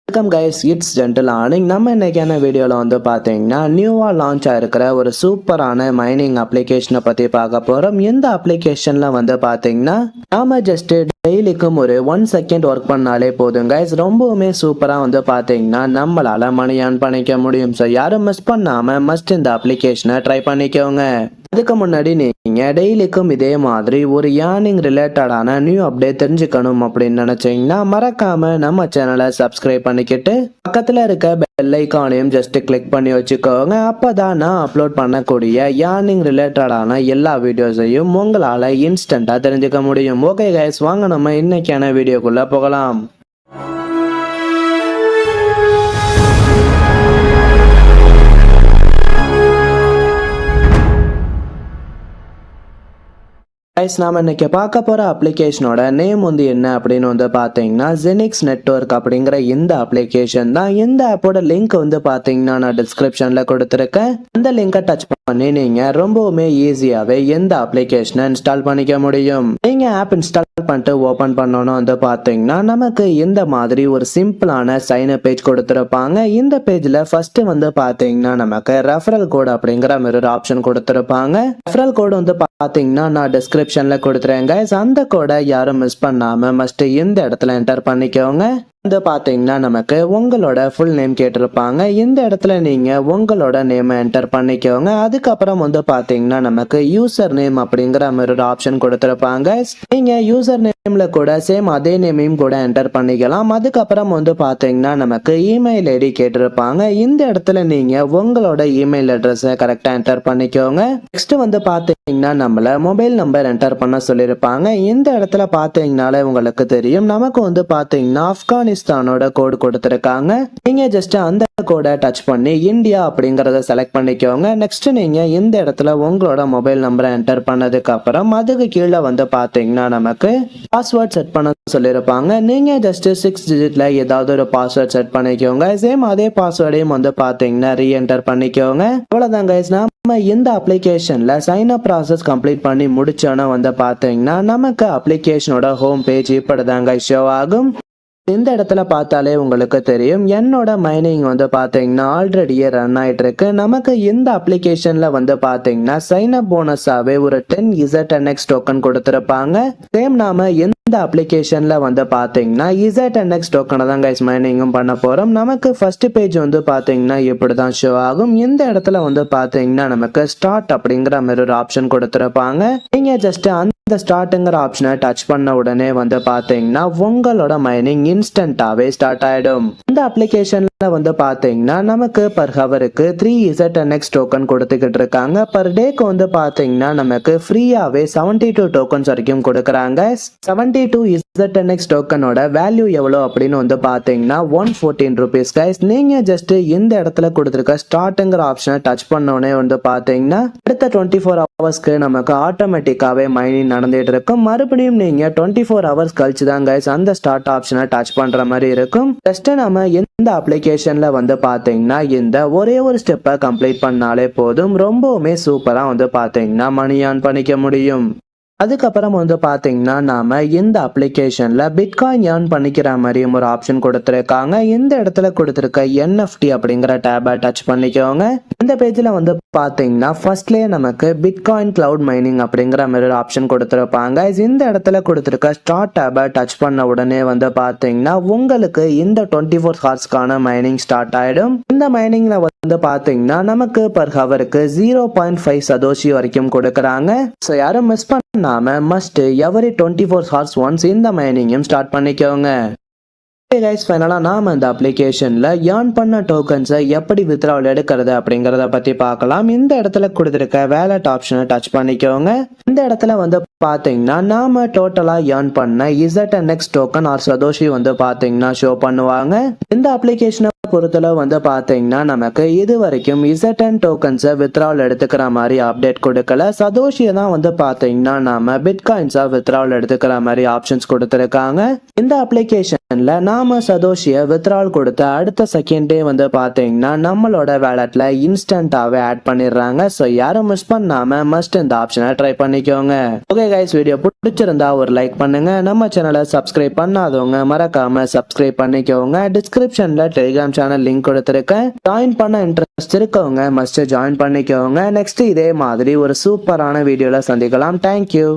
Welcome guys, it's gentle earning. நம்ம இன்னைக்கான வீடியோவில் வந்து பார்த்தீங்கன்னா நியூவாக லான்ச் ஆகிருக்கிற ஒரு சூப்பரான மைனிங் அப்ளிகேஷனை பற்றி பார்க்க போகிறோம். இந்த அப்ளிகேஷனில் வந்து பார்த்தீங்கன்னா நாம ஜஸ்ட் டெய்லிக்கும் ஒரு 1 செகண்ட் ஒர்க் பண்ணாலே போதும் கைஸ். ரொம்பவுமே சூப்பராக வந்து பார்த்தீங்கன்னா நம்மளால் மணி ஏர்ன் பண்ணிக்க முடியும். ஸோ யாரும் மிஸ் பண்ணாமல் மஸ்ட் இந்த அப்ளிகேஷனை ட்ரை பண்ணிக்கோங்க. அதுக்கு முன்னாடி நீங்க டெய்லிக்கும் இதே மாதிரி ஒரு ஏர்னிங் ரிலேட்டடான நியூ அப்டேட் தெரிஞ்சுக்கணும் அப்படின்னு நினைச்சீங்கன்னா மறக்காம நம்ம சேனலை சப்ஸ்கிரைப் பண்ணிக்கிட்டு பக்கத்துல இருக்க பெல் ஐகானையும் ஜஸ்ட் கிளிக் பண்ணி வச்சுக்கோங்க. அப்பதான் நான் அப்லோட் பண்ணக்கூடிய ஏர்னிங் ரிலேட்டடான எல்லா வீடியோஸையும் உங்களால இன்ஸ்டன்டா தெரிஞ்சுக்க முடியும். ஓகே கைஸ், வாங்க நம்ம இன்னைக்கான வீடியோக்குள்ள போகலாம். நாம இன்னைக்கு பார்க்க போற அப்ளிகேஷனோட நேம் வந்து என்ன அப்படின்னு வந்து பாத்தீங்கன்னா ஜெனிக்ஸ் நெட்வொர்க் அப்படிங்கிற இந்த அப்ளிகேஷன் தான். இந்த ஆப்போட லிங்க் வந்து பாத்தீங்கன்னா நான் டிஸ்கிரிப்ஷன்ல கொடுத்துருக்கேன். அந்த லிங்கை டச் பண்ணி நீங்க ரொம்பவுமே ஈஸியாவே இந்த அப்ளிகேஷனை இன்ஸ்டால் பண்ணிக்க முடியும். நீங்க ஆப் இன்ஸ்டால் பண்ணிட்டு ஓபன் பண்ணணும் வந்து பாத்தீங்கன்னா நமக்கு இந்த மாதிரி ஒரு சிம்பிளான சைன் அப் பேஜ் கொடுத்திருப்பாங்க. இந்த பேஜ்ல ஃபர்ஸ்ட் வந்து பாத்தீங்கன்னா நமக்கு ரெஃபரல் கோட் அப்படிங்கிற மாதிரி ஒரு ஆப்ஷன் கொடுத்திருப்பாங்க. ரெஃபரல் கோட் வந்து பாத்தீங்கன்னா நான் டிஸ்கிரிப்ஷன்ல கொடுத்துறேன் கைஸ். அந்த கோடை யாரும் மிஸ் பண்ணாம மஸ்ட் இந்த இடத்துல என்டர் பண்ணிக்கோங்க. வந்து பாத்தீங்கன்னா நமக்கு உங்களோட ஃபுல் நேம் கேட்டிருப்பாங்க. இந்த இடத்துல நீங்க உங்களோட நேம் என்டர் பண்ணிக்கோங்க. அதுக்கப்புறம் வந்து பாத்தீங்கன்னா நமக்கு யூசர் நேம் அப்படிங்கிற மாதிரி ஒரு ஆப்ஷன் கொடுத்திருப்பாங்க. நீங்க யூசர் நேம்ல கூட சேம் அதே நேமையும் கூட என்டர் பண்ணிக்கலாம். அதுக்கப்புறம் வந்து பாத்தீங்கன்னா நமக்கு இமெயில் ஐடி கேட்டிருப்பாங்க. இந்த இடத்துல நீங்க உங்களோட இமெயில் அட்ரஸை கரெக்டா என்டர் பண்ணிக்கோங்க. நெக்ஸ்ட் வந்து பாத்தீங்கன்னா நம்மள மொபைல் நம்பர் என்டர் பண்ண சொல்லியிருப்பாங்க. இந்த இடத்துல பாத்தீங்கன்னாலே உங்களுக்கு தெரியும் நமக்கு வந்து பாத்தீங்கன்னா ஆப்கானிஸ்தானோட கோடு கொடுத்திருக்காங்க. நீங்க ஜஸ்ட் அந்த கோடை டச் பண்ணி இந்தியா அப்படிங்கறத செலக்ட் பண்ணிக்கோங்க. நெக்ஸ்ட் நீங்க இந்த இடத்துல உங்களோட மொபைல் நம்பரை என்டர் பண்ணதுக்கு அப்புறம் அதுக்கு கீழே வந்து பாத்தீங்கன்னா நமக்கு பாஸ்வேர்ட் செட் பண்ண சொல்லியிருப்பாங்க. நீங்க ஜஸ்ட் 6 டிஜிட்ல ஏதாவது ஒரு பாஸ்வேர்ட் செட் பண்ணிக்கோங்க. சேம் அதே பாஸ்வேர்டையும் வந்து பாத்தீங்கன்னா ரீஎன்டர் பண்ணிக்கோங்க. அவ்வளவுதான் கைஸ். நம்ம இந்த அப்ளிகேஷன்ல சைன் அப் ப்ராசஸ் கம்ப்ளீட் பண்ணி முடிச்சோன்னா வந்து பாத்தீங்கன்னா நமக்கு அப்ளிகேஷனோட ஹோம் பேஜ் இப்படிதாங்க ஷோ ஆகும். இந்த இடத்துல பார்த்தாலே உங்களுக்கு தெரியும் என்னோட மைனிங் வந்து பாத்தீங்கன்னா ஆல்ரெடியே ரன் ஆயிட்டு இருக்கு. நமக்கு இந்த அப்ளிகேஷன்ல வந்து பாத்தீங்கன்னா சைன் அப் போனஸாவே ஒரு 10 ZNX டோக்கன் கொடுத்திருப்பாங்க. சேம் நாம இந்த அப்ளிகேஷன்ல வந்து பாத்தீங்கன்னா ZNX டோக்கனை தான் கைஸ் மைனிங்கும் பண்ண போறோம். நமக்கு ஃபர்ஸ்ட் பேஜ் வந்து பாத்தீங்கன்னா இப்படிதான் ஷோ ஆகும். இந்த இடத்துல வந்து பாத்தீங்கன்னா நமக்கு ஸ்டார்ட் அப்படிங்கிற மாதிரி ஒரு ஆப்ஷன் கொடுத்திருப்பாங்க. நீங்க ஜஸ்ட் அந்த ஸ்டார்ட்ங்கிற ஆப்ஷனை டச் பண்ண உடனே வந்து பாத்தீங்கன்னா உங்களோட மைனிங் இன்ஸ்டன்டாவே ஸ்டார்ட் ஆயிடும். இந்த அப்ளிகேஷன்ல வந்து பாத்தீங்கன்னா நமக்கு பர் ஹவருக்கு 3 ZNX டோக்கன் கொடுத்துக்கிட்டு இருக்காங்க. பர் டேக்கு வந்து பாத்தீங்கன்னா நமக்கு ஃப்ரீயாவே 72 டோக்கன்ஸ் வரைக்கும் கொடுக்கறாங்க. 72 ZNX டோக்கனோட வேல்யூ எவ்வளவு அப்படின்னு வந்து பாத்தீங்கன்னா 114 rupees கைஸ். நீங்க ஜஸ்ட் இந்த இடத்துல கொடுத்திருக்க ஸ்டார்ட்ங்கிற ஆப்ஷனை டச் பண்ணோடனே வந்து பாத்தீங்கன்னா அடுத்த 24 ஹவர்ஸ்க்கு நமக்கு ஆட்டோமேட்டிக்காவே மைனிங் நடந்துட்டு இருக்கும். மறுபடியும் நீங்க 24 ஹவர்ஸ் கழிச்சு தான் கைஸ் அந்த ஸ்டார்ட் ஆப்ஷனை டச் பண்ற மாதிரி இருக்கும். ஜஸ்ட் நம்ம இந்த அப்ளிகேஷன்ல வந்து பாத்தீங்கன்னா இந்த ஒரே ஒரு ஸ்டெப்பை கம்ப்ளீட் பண்ணாலே போதும். ரொம்பவுமே சூப்பரா வந்து பாத்தீங்கன்னா மணி ஏர்ன் பண்ணிக்க முடியும். அதுக்கப்புறம் வந்து பாத்தீங்கன்னா நாம இந்த அப்ளிகேஷன்ல பிட்காயின் ஏர்ன் பண்ணிக்கிற மாதிரியும் ஒரு ஆப்ஷன் கொடுத்திருக்காங்க. இந்த இடத்துல கொடுத்திருக்க NFT அப்படிங்கிற டேபை டச் பண்ணிக்கோங்க. இந்த பேஜ்ல வந்து பாத்தீங்கன்னா ஃபர்ஸ்ட்லயே நமக்கு பிட்காயின் கிளவுட் மைனிங் அப்படிங்கிற மாதிரி ஒரு ஆப்ஷன் கொடுத்திருப்பாங்க. இந்த இடத்துல கொடுத்திருக்க ஸ்டார்ட் டேபை டச் பண்ண உடனே வந்து பாத்தீங்கன்னா உங்களுக்கு இந்த 24 ஹவர்ஸ்க்கான மைனிங் ஸ்டார்ட் ஆயிடும். இந்த மைனிங்ல வந்து பாத்தீங்கன்னா நமக்கு பர் ஹவருக்கு 0.5 சதோஷி வரைக்கும் கொடுக்கறாங்க. சோ யாரும் மிஸ் பண்ணாம மஸ்ட் எவரி 24 ஹவர்ஸ் ஒன்ஸ் இந்த மைனிங்கும் ஸ்டார்ட் பண்ணிக்கோங்க. ஃபைனலா நாம இந்த அப்ளிகேஷன்ல ஏர்ன் பண்ண டோக்கன்ஸை எப்படி வித்ட்ராவல் எடுக்கிறது அப்படிங்கறத பத்தி பார்க்கலாம். இந்த இடத்துல கொடுத்திருக்க வேலட் ஆப்ஷனை டச் பண்ணிக்கோங்க. இந்த இடத்துல வந்து பாத்தீங்கன்னா நாம டோட்டலா ஏர்ன் பண்ண ZNX டோக்கன் ஆர் சதோஷி வந்து பாத்தீங்கன்னா ஷோ பண்ணுவாங்க. இந்த அப்ளிகேஷனை பொறுத்தளவு வந்து பாத்தீங்கன்னா நமக்கு இது வரைக்கும் Z10 டோக்கன்ஸை வித்ட்ராவல் எடுத்துக்கிற மாதிரி அப்டேட் கொடுக்கல. சதோஷியை தான் வந்து பாத்தீங்கன்னா நாம பிட்காயின்ஸா வித்ட்ராவல் எடுத்துக்கிற மாதிரி ஆப்ஷன்ஸ் கொடுத்துருக்காங்க. இந்த அப்ளிகேஷன்ல நாம சதோஷியை வித்ட்ராவல் கொடுத்த அடுத்த செகண்டே வந்து பாத்தீங்கன்னா நம்மளோட வேலட்ல இன்ஸ்டன்டாவே ஆட் பண்ணிடுறாங்க. ஸோ யாரும் மிஸ் பண்ணாம மஸ்ட் இந்த ஆப்ஷனை ட்ரை பண்ணிக்கோங்க. ஓகே கைஸ், வீடியோ பிடிச்சிருந்தா ஒரு லைக் பண்ணுங்க. நம்ம சேனலை சப்ஸ்கிரைப் பண்ணாதவங்க மறக்காம சப்ஸ்கிரைப் பண்ணிக்கோங்க. டிஸ்கிரிப்ஷன்ல டெலிகிராம் சேனல் லிங்க் கொடுத்துருக்கேன். ஜாயின் பண்ண இன்ட்ரெஸ்ட் இருக்கவங்க மஸ்ட் ஜாயின் பண்ணிக்கோங்க. நெக்ஸ்ட் இதே மாதிரி ஒரு சூப்பரான வீடியோல சந்திக்கலாம். தேங்க்யூ.